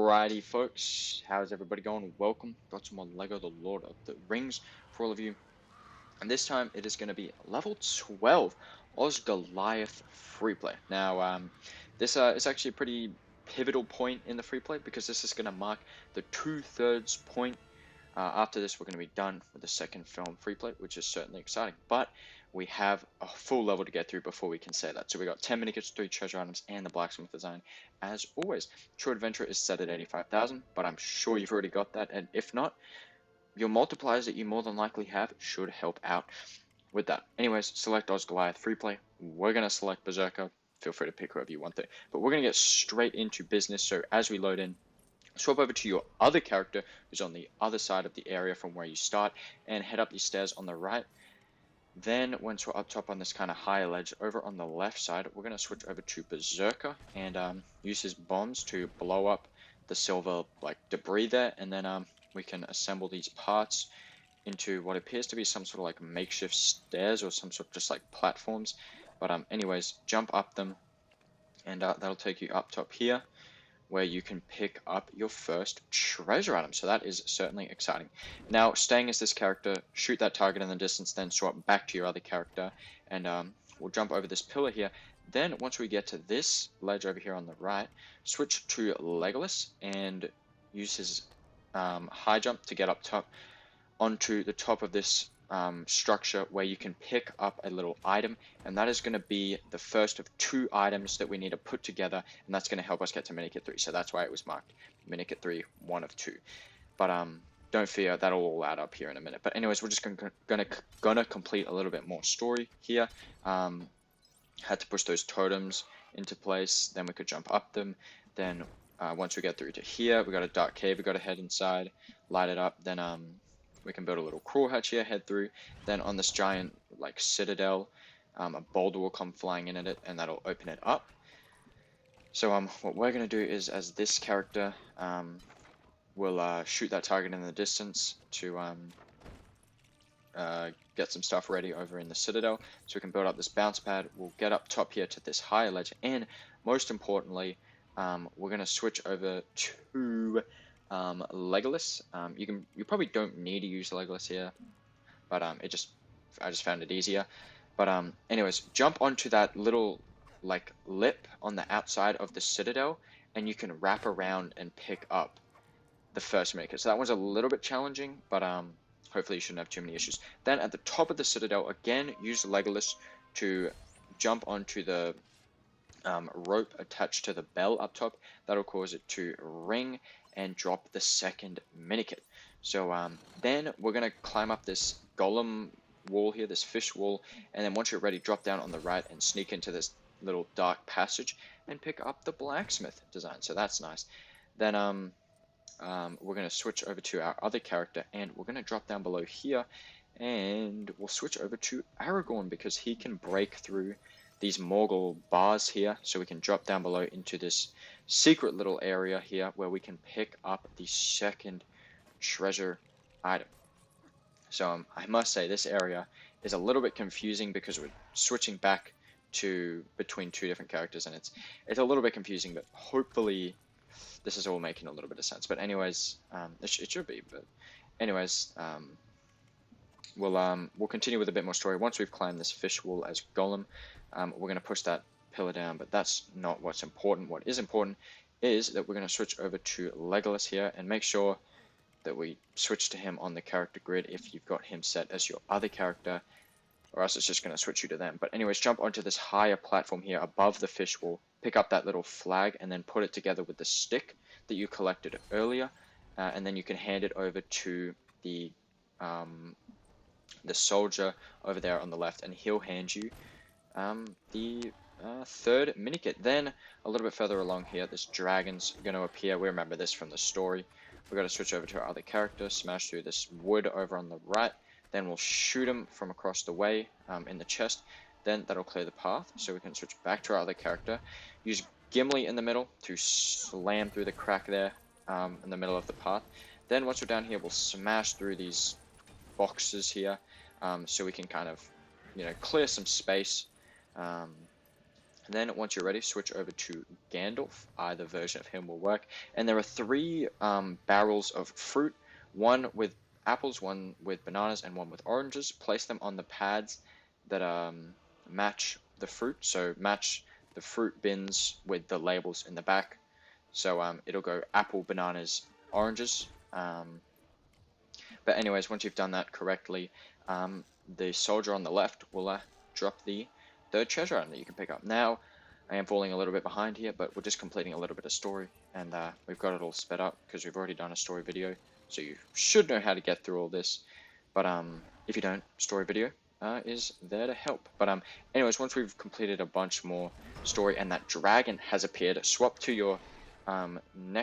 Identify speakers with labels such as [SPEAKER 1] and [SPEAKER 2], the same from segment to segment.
[SPEAKER 1] Alrighty, folks, how's everybody going? Welcome. Got some more Lego The Lord of the Rings for all of you. And this time it is going to be level 12 Osgiliath free play. Now, this is actually a pretty pivotal point in the free play because this is going to mark the 2/3 point. After this, we're going to be done with the second film free play, which is certainly exciting. But we have a full level to get through before we can say that. So we got 10 minikits, 3 treasure items, and the Blacksmith Design. As always, True Adventure is set at 85,000, but I'm sure you've already got that. And if not, your multipliers that you more than likely have should help out with that. Anyways, select Osgiliath free play. We're going to select Berserker. Feel free to pick whoever you want there. But we're going to get straight into business. So as we load in, swap over to your other character who's on the other side of the area from where you start and head up these stairs on the right. Then once we're up top on this kind of higher ledge, over on the left side, we're going to switch over to Berserker and use his bombs to blow up the silver debris there, and then we can assemble these parts into what appears to be some sort of makeshift stairs or some sort of just platforms. But anyways, jump up them and that'll take you up top here, where you can pick up your first treasure item. So that is certainly exciting. Now, staying as this character, shoot that target in the distance, then swap back to your other character, and we'll jump over this pillar here. Then, once we get to this ledge over here on the right, switch to Legolas and use his high jump to get up top onto the top of this structure where you can pick up a little item, and that is going to be the first of 2 items that we need to put together, and that's going to help us get to Minikit 3. So that's why it was marked Minikit 3, 1 of 2. But don't fear, that'll all add up here in a minute. But anyways, we're just gonna complete a little bit more story here. Had to push those totems into place, then we could jump up them. Then once we get through to here, we got a dark cave we got to head inside, light it up. Then we can build a little crawl hatch here, head through. Then on this giant citadel, a boulder will come flying in at it, and that'll open it up. So what we're gonna do is, as this character, we'll shoot that target in the distance to get some stuff ready over in the citadel, so we can build up this bounce pad. We'll get up top here to this higher ledge, and most importantly, we're gonna switch over to Legolas. You probably don't need to use Legolas here, but I just found it easier. But anyways, jump onto that little lip on the outside of the citadel, and you can wrap around and pick up the first Minikit. So that one's a little bit challenging, but hopefully you shouldn't have too many issues. Then at the top of the citadel, again, use Legolas to jump onto the rope attached to the bell up top. That'll cause it to ring and drop the second Minikit. So then we're going to climb up this golem wall here, this fish wall, and then once you're ready, drop down on the right and sneak into this little dark passage and pick up the Blacksmith Design. So that's nice. Then we're going to switch over to our other character, and we're going to drop down below here, and we'll switch over to Aragorn because he can break through these Morgul bars here, so we can drop down below into this secret little area here where we can pick up the second treasure item. So I must say this area is a little bit confusing because we're switching back to between 2 different characters, and it's a little bit confusing, but hopefully this is all making a little bit of sense. But anyways, it should be. But anyways, we'll continue with a bit more story once we've climbed this fish wall as Golem. We're going to push that pillar down, but that's not what's important. What is important is that we're going to switch over to Legolas here and make sure that we switch to him on the character grid if you've got him set as your other character, or else it's just going to switch you to them. But anyways, jump onto this higher platform here above the fish wall, pick up that little flag, and then put it together with the stick that you collected earlier, and then you can hand it over to the soldier over there on the left, and he'll hand you the third Minikit. Then a little bit further along here, this dragon's going to appear. We remember this from the story. We've got to switch over to our other character, smash through this wood over on the right, then we'll shoot him from across the way in the chest. Then that'll clear the path, so we can switch back to our other character. Use Gimli in the middle to slam through the crack there in the middle of the path. Then once we're down here, we'll smash through these boxes here, so we can kind of, clear some space And then once you're ready, switch over to Gandalf. Either version of him will work. And there are 3 barrels of fruit, one with apples, one with bananas, and one with oranges. Place them on the pads that match the fruit. So match the fruit bins with the labels in the back. So it'll go apple, bananas, oranges. But anyways, once you've done that correctly, the soldier on the left will drop the 3rd treasure item that you can pick up. Now, I am falling a little bit behind here, but we're just completing a little bit of story, and we've got it all sped up because we've already done a story video, so you should know how to get through all this. But if you don't, story video is there to help. But anyways, once we've completed a bunch more story and that dragon has appeared, swap to your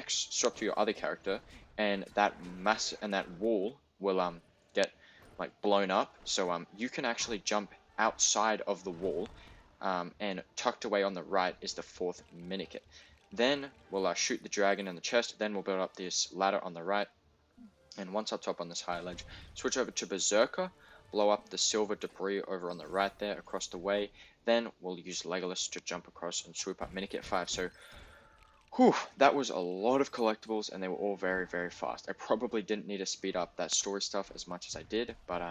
[SPEAKER 1] swap to your other character, and that wall will get like blown up, so you can actually jump outside of the wall, and tucked away on the right is the 4th Minikit. Then we'll shoot the dragon in the chest, then we'll build up this ladder on the right, and once up top on this high ledge, switch over to Berserker, blow up the silver debris over on the right there across the way, then we'll use Legolas to jump across and swoop up Minikit 5. So whew, that was a lot of collectibles, and they were all very, very fast. I probably didn't need to speed up that story stuff as much as I did, but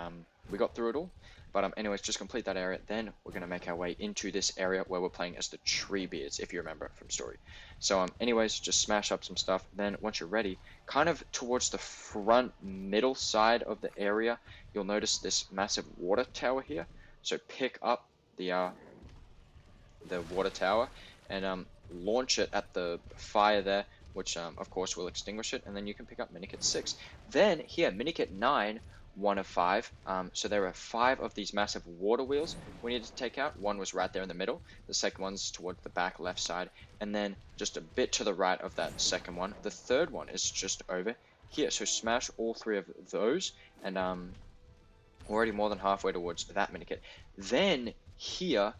[SPEAKER 1] we got through it all. But anyways, just complete that area. Then we're going to make our way into this area where we're playing as the Treebeards, if you remember from story. So anyways, just smash up some stuff. Then once you're ready, kind of towards the front middle side of the area, you'll notice this massive water tower here. So pick up the water tower and launch it at the fire there, which of course will extinguish it, and then you can pick up Minikit 6. Then here, Minikit 9, 1 of 5. So there are 5 of these massive water wheels we needed to take out. One was right there in the middle. The second one's towards the back left side, and then just a bit to the right of that second one. The third one is just over here. So smash all 3 of those, and already more than halfway towards that Minikit. Then here,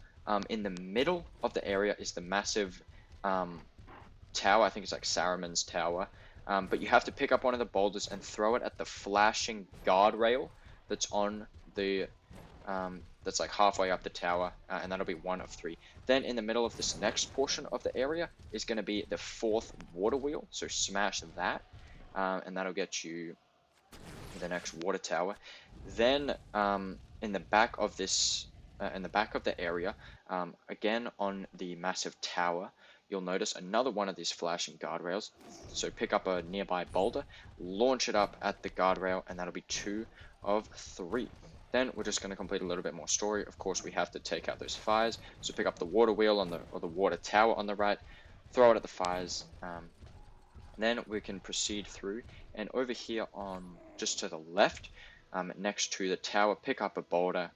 [SPEAKER 1] in the middle of the area is the massive tower. I think it's like Saruman's tower. But you have to pick up one of the boulders and throw it at the flashing guardrail that's on the that's like halfway up the tower, and that'll be 1 of 3. Then in the middle of this next portion of the area is going to be the 4th water wheel, so smash that, and that'll get you the next water tower. Then in the back of this in the back of the area, again on the massive tower, you'll notice another one of these flashing guardrails. So pick up a nearby boulder, launch it up at the guardrail, and that'll be 2 of 3. Then we're just going to complete a little bit more story. Of course, we have to take out those fires. So pick up the water wheel or the water tower on the right, throw it at the fires. Then we can proceed through, and over here on just to the left, next to the tower, pick up a boulder,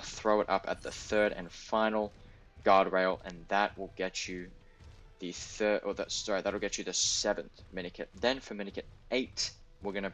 [SPEAKER 1] throw it up at the 3rd and final guardrail, and that will get you the that'll get you the 7th Minikit. Then for Minikit 8, we're gonna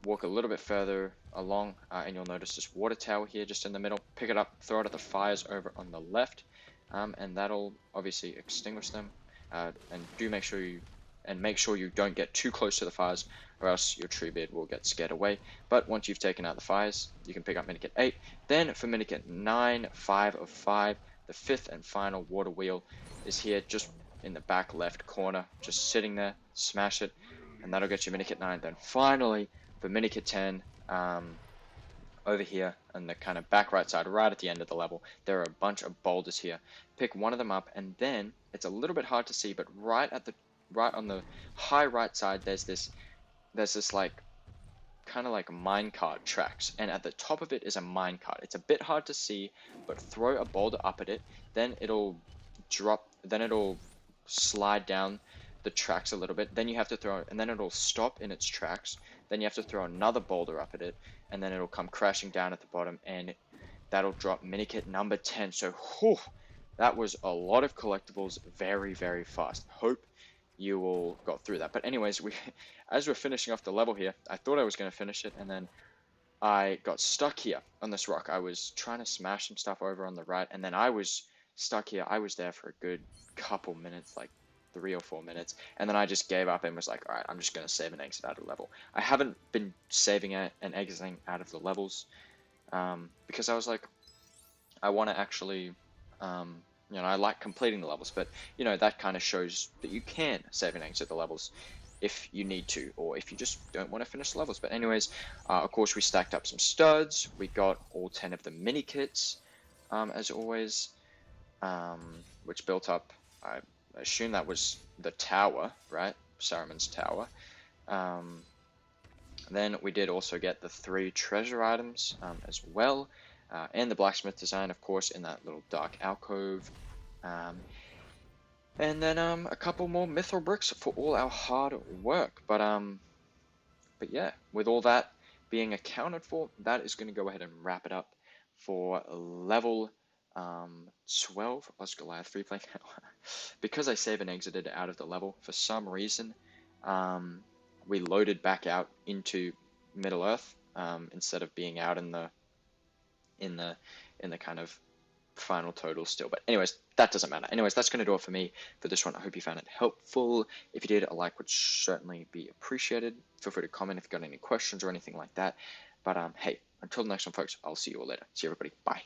[SPEAKER 1] walk a little bit further along, and you'll notice this water tower here just in the middle. Pick it up, throw it at the fires over on the left, and that'll obviously extinguish them. And make sure you don't get too close to the fires, or else your Treebeard will get scared away. But once you've taken out the fires, you can pick up Minikit 8. Then for Minikit 9, 5 of 5, the 5th and final water wheel is here just in the back left corner, just sitting there. Smash it, and that'll get you Minikit 9. Then finally for Minikit 10, over here on the kind of back right side, right at the end of the level, there are a bunch of boulders here. Pick one of them up, and then it's a little bit hard to see, but right on the high right side, there's this like kind of like minecart tracks, and at the top of it is a minecart. It's a bit hard to see, but throw a boulder up at it, then it'll slide down the tracks a little bit. Then you have to throw, and then it'll stop in its tracks. Then you have to throw another boulder up at it, and then it'll come crashing down at the bottom, and that'll drop Minikit number 10. So, whew, that was a lot of collectibles very, very fast. Hope you all got through that. But anyways, as we're finishing off the level here, I thought I was going to finish it, and then I got stuck here on this rock. I was trying to smash some stuff over on the right, and then I was stuck here. I was there for a good couple minutes, like 3 or 4 minutes, and then I just gave up and was like, alright, I'm just going to save and exit out of the level. I haven't been saving and exiting out of the levels, because I was like, I want to actually You know, I like completing the levels, but you know, that kind of shows that you can save and exit the levels if you need to, or if you just don't want to finish the levels. But anyways, of course, we stacked up some studs. We got all 10 of the mini kits, as always, which built up. I assume that was the tower, right? Saruman's tower. Then we did also get the 3 treasure items as well, and the blacksmith design, of course, in that little dark alcove. And then a couple more mithril bricks for all our hard work. But yeah, with all that being accounted for, that is going to go ahead and wrap it up for level 12 Osgiliath free play. Because I save and exited out of the level for some reason, we loaded back out into Middle Earth instead of being out in the kind of final total still. But anyways, that doesn't matter. Anyways, that's going to do it for me for this one. I hope you found it helpful. If you did, a like would certainly be appreciated. Feel free to comment if you've got any questions or anything like that. But hey, until the next one, folks, I'll see you all later. See you, everybody. Bye.